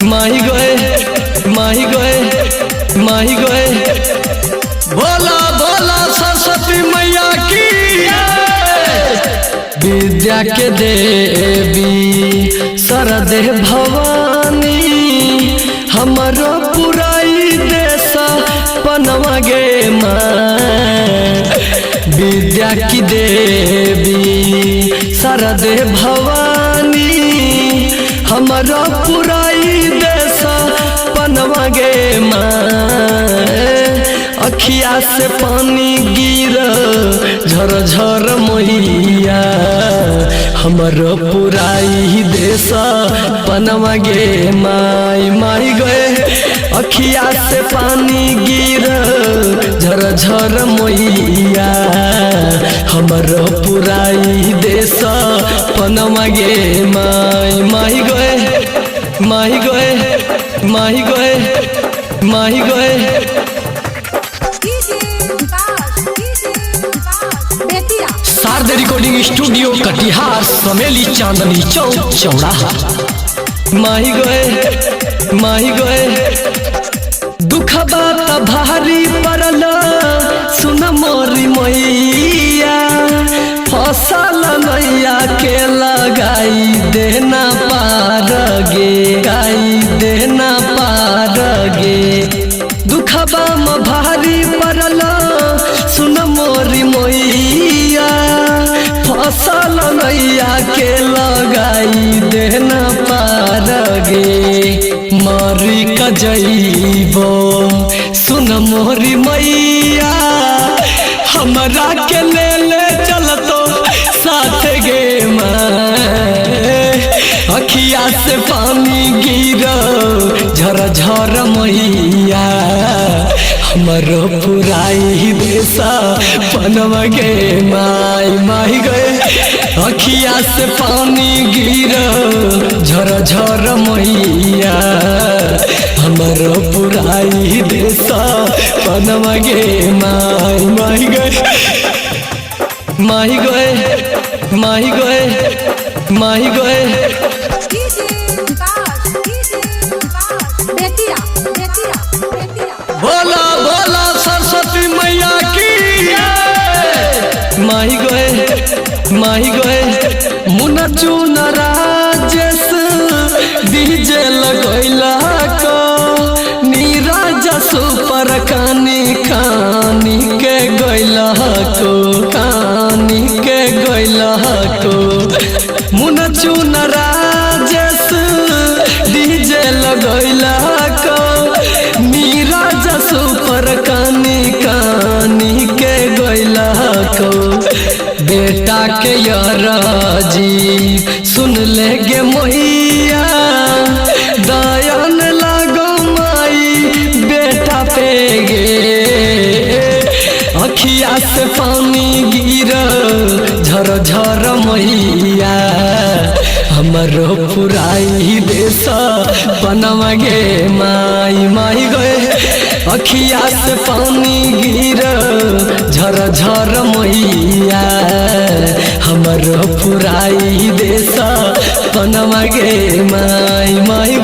माही गए बोला बोला सरस्वती मैया की विद्या के देवी सरदे भवानी हमारो पुराई देश पनवा गे माँ। विद्या की देवी सरदे भवानी हमारो पुराई देश पनवा गे माँ। अखिया से पानी गिर झर झर मैया हमारो पुराई देश पनवा गे माई। माई गए अखिया से पानी गिर झर झर मैया हमारो पुराई देश पनवा गे माई। माई गए शारदा रिकॉर्डिंग स्टूडियो कटिहार समेली चांदनी चौक चौराहा। माही गए दुख बात भारी पड़ल सुन मोरी मैया फसल नैया के लगाई देना पार गे गाई देना पार गे। दुखबा में भारी पड़ल सुन मोरी मैया फसल नैया के लगाई देना पार गे। मारी का जइबो सुन मोरी मैया हमरा के ले चलतो साथ गे माँ। अखिया से पानी गिर झर झर मैया हमारो पुराई देश पनवा गे माई। माही गए अखिया से पानी गिर झर झर मैया हमारो पुराई देश पनवा गे माई। माही गए बोला बोला सरस्वती मैया की माही गए मुना चुन राजेश डीजे लगैला को नीरज सुपर कानी कानी के गैला को कानी के गैला को। मुना चुन राजेश डीजे लगैला को नीरज सुपर कानी कानी के गैला को। बेटा के यराजी सुन ले गे मैया दयान लागो माई बेटा पे गे। अखिया से पानी गिर झर झर मैया हमारो पुराई देश पनवा गे माई। माही गए अखिया से पानी गिर झर झर मैया हमारो पुराई देश पनवा गे माई। माही